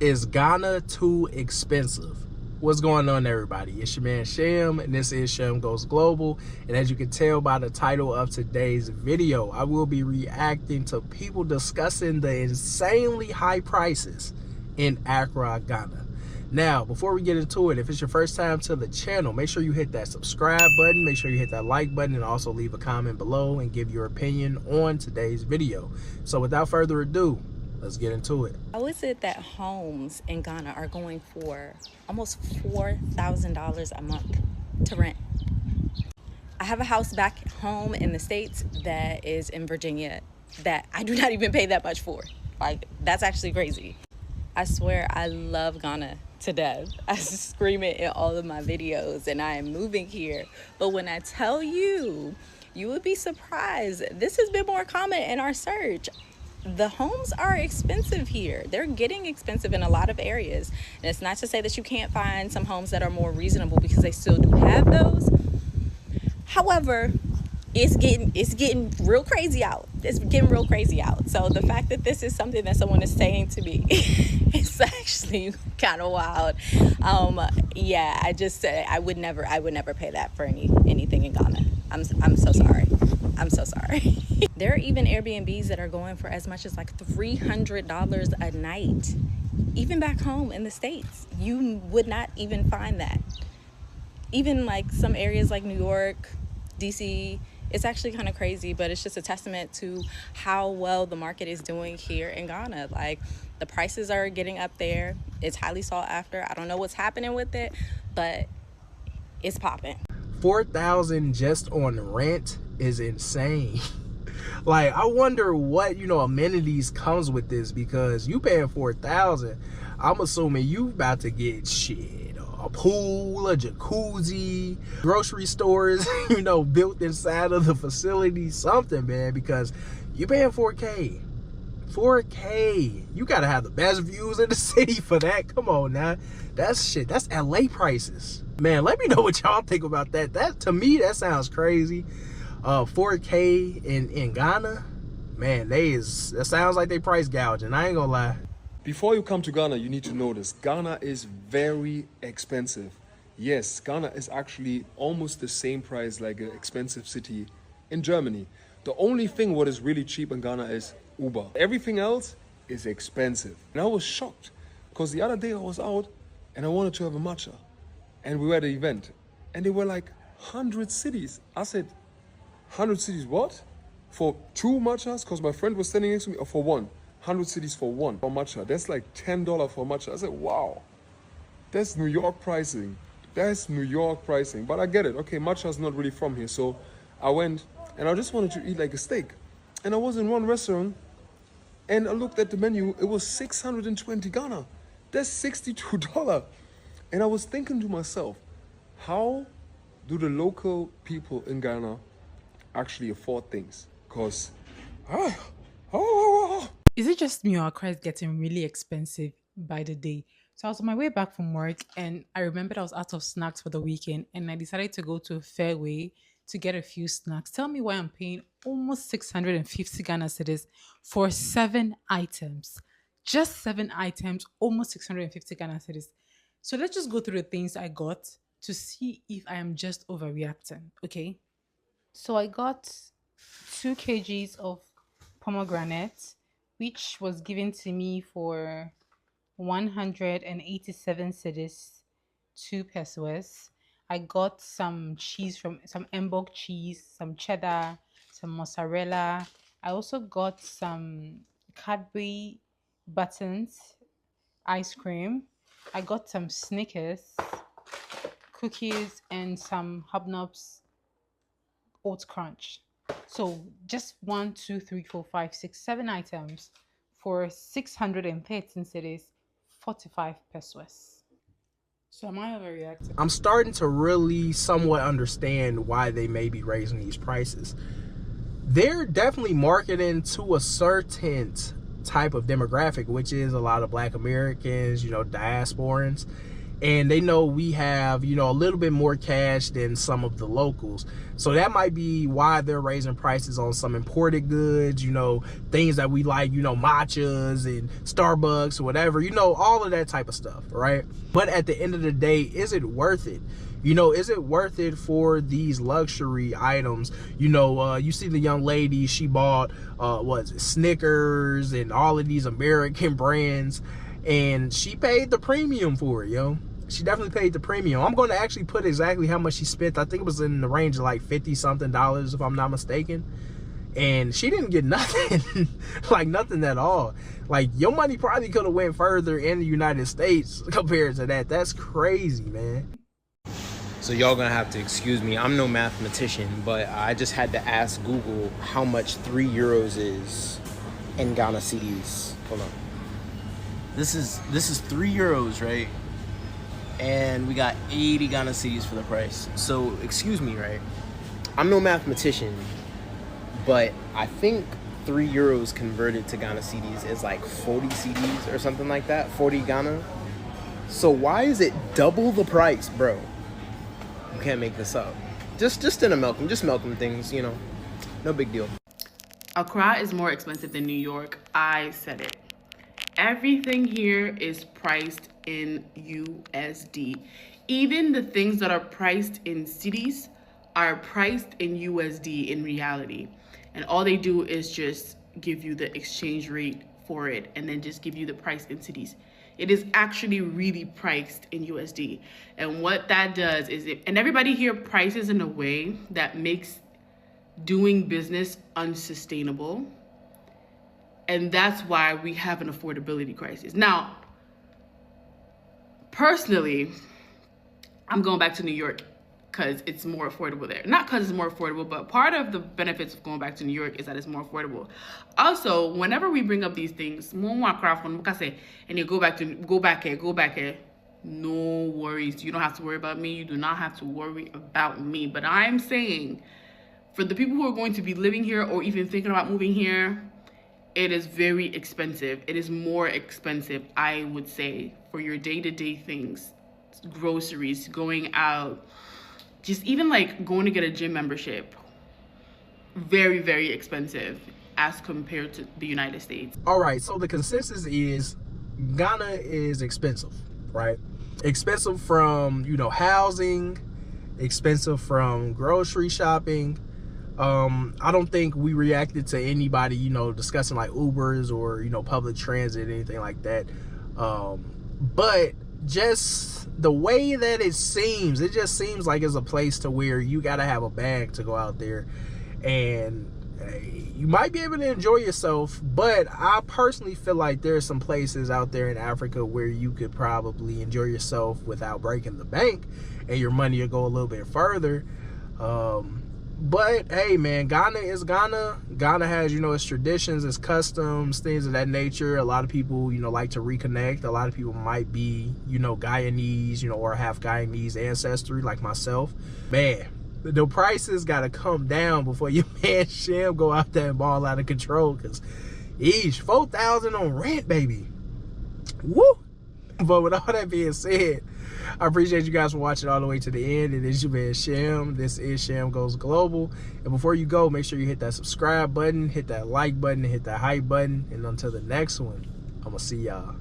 Is Ghana too expensive? What's going on, everybody? It's your man SHAM, and this is SHAM Goes Global. And as you can tell by the title of today's video, I will be reacting to people discussing the insanely high prices in Accra, Ghana. Now, before we get into it, if it's your first time to the channel, make sure you hit that subscribe button, make sure you hit that like button, and also leave a comment below and give your opinion on today's video. So without further ado, let's get into it. How is it that homes in Ghana are going for almost $4,000 a month to rent? I have a house back home in the States that is in Virginia that I do not even pay that much for. Like, that's actually crazy. I swear I love Ghana to death. I scream it in all of my videos, and I am moving here. But when I tell you, you would be surprised. This has been more common in our search. The homes are expensive here. They're getting expensive in a lot of areas. And it's not to say that you can't find some homes that are more reasonable, because they still do have those. However, it's getting real crazy out. It's getting real crazy out. So the fact that this is something that someone is saying to me, it's actually kind of wild. Yeah, I just said I would never pay that for anything in Ghana. I'm so sorry. I'm so sorry. There are even Airbnbs that are going for as much as like $300 a night. Even back home in the States, you would not even find that. Even like some areas like New York, DC, it's actually kind of crazy, but it's just a testament to how well the market is doing here in Ghana. Like, the prices are getting up there. It's highly sought after. I don't know what's happening with it, but it's popping. $4,000 just on rent is insane. Like, I wonder what, amenities comes with this, because you paying $4,000. I'm assuming you about to get shit, a pool, a jacuzzi, grocery stores, built inside of the facility, something, man, because you paying $4K. You gotta have the best views in the city for that. Come on now. That's LA prices. Man, let me know what y'all think about that. That, to me, that sounds crazy. 4K in Ghana, man, that sounds like they price gouging. I ain't gonna lie. Before you come to Ghana, you need to know this. Ghana is very expensive. Yes, Ghana is actually almost the same price like an expensive city in Germany. The only thing what is really cheap in Ghana is Uber. Everything else is expensive. And I was shocked, because the other day I was out and I wanted to have a matcha. And we were at an event and they were like 100 cities. I said, 100 cities what? For 2 matchas? Because my friend was standing next to me, or for one? 100 cities for one for matcha. That's like $10 for matcha. I said, wow, that's New York pricing. That's New York pricing. But I get it. Okay, matcha is not really from here. So I went and I just wanted to eat like a steak. And I was in one restaurant and I looked at the menu. It was 620 Ghana. That's $62. And I was thinking to myself, how do the local people in Ghana actually afford things? Because is it just me, or Accra is getting really expensive by the day? So I was on my way back from work and I remembered I was out of snacks for the weekend, and I decided to go to Fairway to get a few snacks. Tell me why I'm paying almost 650 Ghana cedis for 7 items. Just 7 items, almost 650 Ghana cedis. So let's just go through the things I got to see if I am just overreacting, okay? So I got 2 kgs of pomegranate, which was given to me for 187 cedis, 2 pesos. I got some cheese, from some EBOOK cheese, some cheddar, some mozzarella. I also got some Cadbury buttons, ice cream. I got some Snickers, cookies, and some Hobnobs oat crunch. So just 1, 2, 3, 4, 5, 6, 7 items for 613 cedis, 45 pesos. So am I overreacting? I'm starting to really somewhat understand why they may be raising these prices. They're definitely marketing to a certain type of demographic, which is a lot of Black Americans, diasporans. and they know we have, you know, a little bit more cash than some of the locals. So that might be why they're raising prices on some imported goods, you know, things that we like, you know, matchas and Starbucks or whatever, you know, all of that type of stuff, right? But at the end of the day, is it worth it? You know, is it worth it for these luxury items? You know, you see the young lady, she bought, Snickers and all of these American brands, and she paid the premium for it, yo. She definitely paid the premium. I'm going to actually put exactly how much she spent. I think it was in the range of like $50-something, if I'm not mistaken. And she didn't get nothing, like nothing at all. Like, your money probably could have went further in the United States compared to that. That's crazy, man. So y'all gonna have to excuse me. I'm no mathematician, but I just had to ask Google how much 3 euros is in Ghana cedis. Hold on. This is 3 euros, right? And we got 80 Ghana cedis for the price. So excuse me, right? I'm no mathematician, but I think 3 euros converted to Ghana cedis is like 40 cedis or something like that. 40 Ghana. So why is it double the price, bro? You can't make this up. Just in a Malcolm, just Malcolm things, you know. No big deal. Accra is more expensive than New York. I said it. Everything here is priced in USD. Even the things that are priced in cities are priced in USD in reality. And all they do is just give you the exchange rate for it and then just give you the price in cities. It is actually really priced in USD. And what that does is, and everybody here prices in a way that makes doing business unsustainable. And that's why we have an affordability crisis. Now, personally, I'm going back to New York because it's more affordable there. Not because it's more affordable, but part of the benefits of going back to New York is that it's more affordable. Also, whenever we bring up these things, and you go back here, no worries. You don't have to worry about me. You do not have to worry about me. But I'm saying, for the people who are going to be living here or even thinking about moving here, it is very expensive. It is more expensive, I would say, for your day-to-day things, groceries, going out, just even like going to get a gym membership. Very, very expensive as compared to the United States. All right, so the consensus is Ghana is expensive, right? Expensive from, you know, housing, expensive from grocery shopping. I don't think we reacted to anybody, you know, discussing like Ubers or, you know, public transit, anything like that. But just the way that it just seems like it's a place to where you got to have a bag to go out there, and you might be able to enjoy yourself. But I personally feel like there's some places out there in Africa where you could probably enjoy yourself without breaking the bank, and your money will go a little bit further. But hey, man, Ghana is Ghana. Ghana has, you know, its traditions, its customs, things of that nature. A lot of people, you know, like to reconnect. A lot of people might be, you know, Guyanese, you know, or have Guyanese ancestry like myself. Man, the prices got to come down before your man Sham go out there and ball out of control. Because each $4,000 on rent, baby. Woo! But with all that being said, I appreciate you guys for watching all the way to the end. It is your man Sham. This is Sham Goes Global. And before you go, make sure you hit that subscribe button, hit that like button, and hit that hype button. And until the next one, I'm going to see y'all.